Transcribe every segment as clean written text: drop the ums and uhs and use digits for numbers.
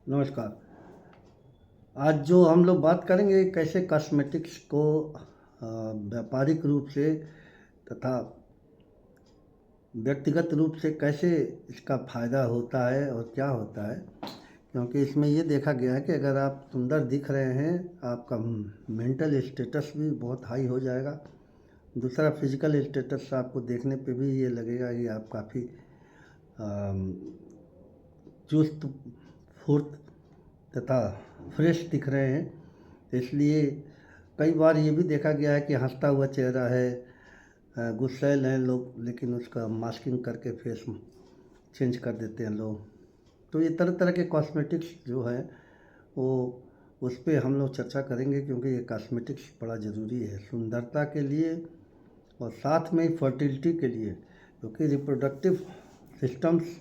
नमस्कार। आज जो हम लोग बात करेंगे कैसे कॉस्मेटिक्स को व्यापारिक रूप से तथा व्यक्तिगत रूप से कैसे इसका फ़ायदा होता है और क्या होता है। क्योंकि इसमें ये देखा गया है कि अगर आप सुंदर दिख रहे हैं, आपका मेंटल स्टेटस भी बहुत हाई हो जाएगा। दूसरा, फिजिकल स्टेटस आपको देखने पे भी ये लगेगा कि आप काफ़ी चुस्त फुर्त तथा फ्रेश दिख रहे हैं। इसलिए कई बार ये भी देखा गया है कि हंसता हुआ चेहरा है, गुस्सैल हैं लोग, लेकिन उसका मास्किंग करके फेस चेंज कर देते हैं लोग। तो ये तरह तरह के कॉस्मेटिक्स जो है वो उस पे हम लोग चर्चा करेंगे, क्योंकि ये कॉस्मेटिक्स बड़ा ज़रूरी है सुंदरता के लिए और साथ में फर्टिलिटी के लिए। क्योंकि रिप्रोडक्टिव सिस्टम्स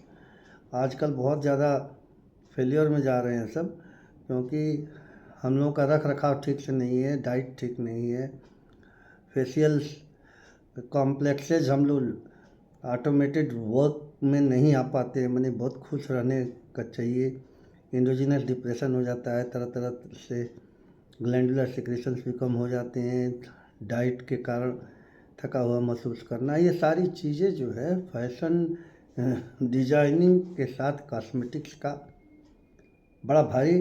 आजकल बहुत ज़्यादा फेलियर में जा रहे हैं सब, क्योंकि हम लोगों का रख रखाव ठीक से नहीं है, डाइट ठीक नहीं है, फेशियल कॉम्प्लेक्सेज हम लोग ऑटोमेटेड वर्क में नहीं आ पाते हैं। मैंने बहुत खुश रहने का चाहिए, एंडोजीनस डिप्रेशन हो जाता है, तरह तरह से ग्लैंडुलर सिक्रेशंस भी कम हो जाते हैं, डाइट के कारण थका हुआ महसूस करना, ये सारी चीज़ें जो है फैशन डिजाइनिंग के साथ कॉस्मेटिक्स का बड़ा भारी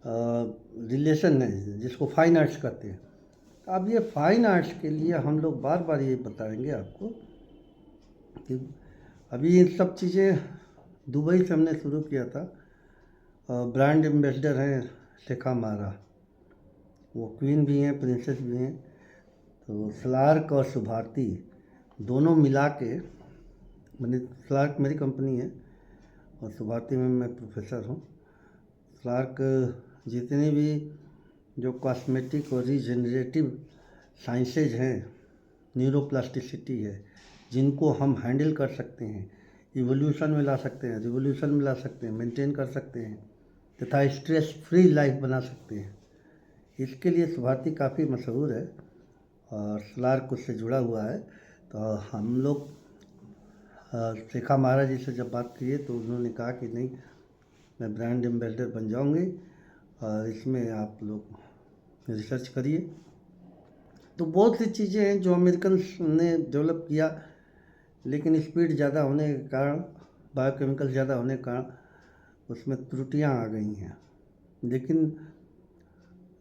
रिलेशन है, जिसको फाइन आर्ट्स कहते हैं। अब ये फाइन आर्ट्स के लिए हम लोग बार बार ये बताएंगे आपको कि अभी ये सब चीज़ें दुबई से हमने शुरू किया था। ब्रांड एम्बेसडर हैं शिखा मारा, वो क्वीन भी हैं, प्रिंसेस भी हैं। तो स्लार्क और सुभारती दोनों मिला के, मैंने स्लार्क मेरी कंपनी है और सुभारती में मैं प्रोफेसर हूँ। स्लार्क जितनी भी जो कॉस्मेटिक और रीजनरेटिव साइंसेज हैं, न्यूरोप्लास्टिसिटी है, जिनको हम हैंडल कर सकते हैं, इवोल्यूशन में ला सकते हैं, रिवोल्यूशन में ला सकते हैं, मेंटेन कर सकते हैं तथा स्ट्रेस फ्री लाइफ बना सकते हैं, इसके लिए सुभारती काफ़ी मशहूर है और स्लार्क उससे जुड़ा हुआ है। तो हम लोग शिखा महाराज जी से जब बात किए तो उन्होंने कहा कि नहीं, मैं ब्रांड एम्बेसडर बन जाऊंगी और इसमें आप लोग रिसर्च करिए। तो बहुत सी चीज़ें हैं जो अमेरिकन ने डेवलप किया, लेकिन स्पीड ज़्यादा होने के कारण, बायोकेमिकल ज़्यादा होने के कारण उसमें त्रुटियां आ गई हैं। लेकिन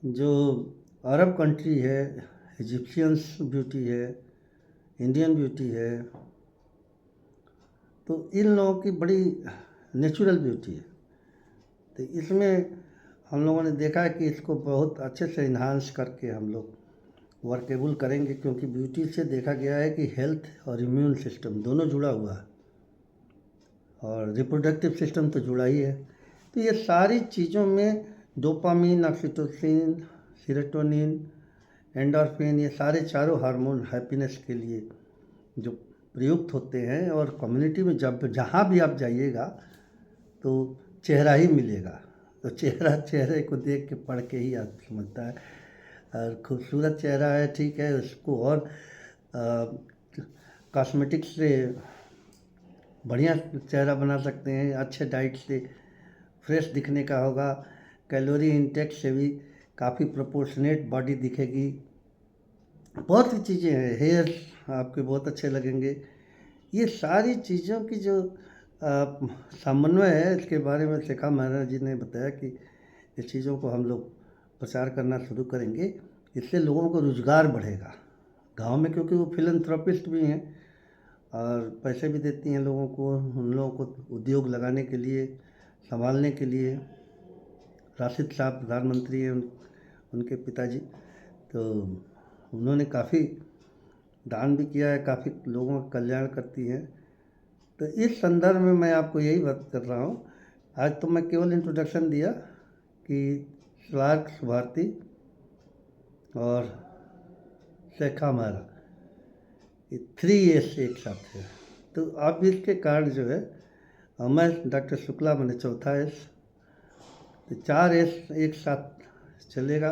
जो अरब कंट्री है, इजिप्शियंस ब्यूटी है, इंडियन ब्यूटी है, तो इन लोगों की बड़ी नेचुरल ब्यूटी है। तो इसमें हम लोगों ने देखा है कि इसको बहुत अच्छे से इन्हांस करके हम लोग वर्केबल करेंगे, क्योंकि ब्यूटी से देखा गया है कि हेल्थ और इम्यून सिस्टम दोनों जुड़ा हुआ है और रिप्रोडक्टिव सिस्टम तो जुड़ा ही है। तो ये सारी चीज़ों में डोपामीन, ऑक्सीटोसिन, सीरोटोनिन, एंडोर्फिन, ये सारे चारों हार्मोन हैप्पीनेस के लिए जो प्रयुक्त होते हैं, और कम्युनिटी में जब जहाँ भी आप जाइएगा तो चेहरा ही मिलेगा। तो चेहरा चेहरे को देख के पढ़ के ही आप समझता है। और खूबसूरत चेहरा है, ठीक है, उसको और कॉस्मेटिक्स से बढ़िया चेहरा बना सकते हैं। अच्छे डाइट से फ्रेश दिखने का होगा, कैलोरी इंटेक से भी काफ़ी प्रोपोर्शनेट बॉडी दिखेगी। बहुत सी चीज़ें हैं, हेयर आपके बहुत अच्छे लगेंगे। ये सारी चीज़ों की जो समन्वय है, इसके बारे में शिखा महाराज जी ने बताया कि इस चीज़ों को हम लोग प्रचार करना शुरू करेंगे, इससे लोगों को रोज़गार बढ़ेगा गांव में, क्योंकि वो फिलंथ्रोपिस्ट भी हैं और पैसे भी देती हैं लोगों को, उन लोगों को उद्योग लगाने के लिए, संभालने के लिए। राशिद साहब प्रधानमंत्री हैं, उनके पिताजी, तो उन्होंने काफ़ी दान भी किया है, काफ़ी लोगों का कल्याण करती हैं। तो इस संदर्भ में मैं आपको यही बात कर रहा हूँ। आज तो मैं केवल इंट्रोडक्शन दिया कि स्लार्क, सुभारती और शिखा मारा, ये 3 एस एक साथ है। तो अब इसके कारण जो है, मैं डॉक्टर शुक्ला मैंने चौथा एस, तो 4 एस एक साथ चलेगा,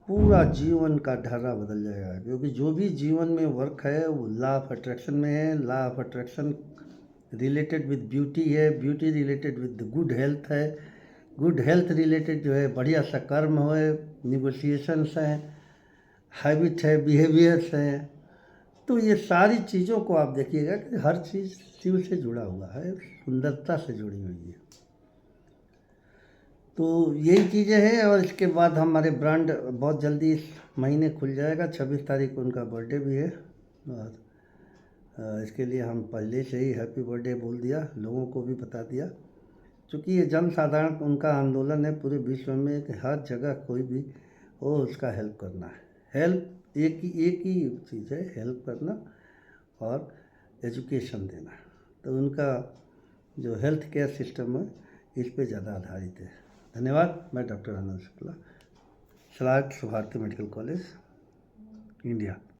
पूरा जीवन का ढर्रा बदल जाएगा। क्योंकि जो भी जीवन में वर्क है वो लॉ ऑफ अट्रैक्शन में है। Law of attraction related with beauty है, beauty related with good health है, गुड हेल्थ रिलेटेड जो है बढ़िया सा कर्म हो, निगोशिएशंस हैं, हैबिट है, बिहेवियर्स हैं। तो ये सारी चीज़ों को आप देखिएगा कि हर चीज़ शिव से जुड़ा हुआ है, सुंदरता से जुड़ी हुई है। तो यही चीज़ें हैं। और इसके बाद हमारे ब्रांड बहुत जल्दी इस महीने खुल जाएगा, 26 तारीख को उनका बर्थडे भी है। और इसके लिए हम पहले से ही हैप्पी बर्थडे बोल दिया, लोगों को भी बता दिया, क्योंकि ये जन साधारण उनका आंदोलन है पूरे विश्व में कि हर जगह कोई भी हो उसका हेल्प करना है। हेल्प एक ही चीज़ है, हेल्प करना और एजुकेशन देना। तो उनका जो हेल्थ केयर सिस्टम है इस पे ज़्यादा आधारित है। धन्यवाद। मैं doctor Anand Shukla, Salat Bharati medical college, India.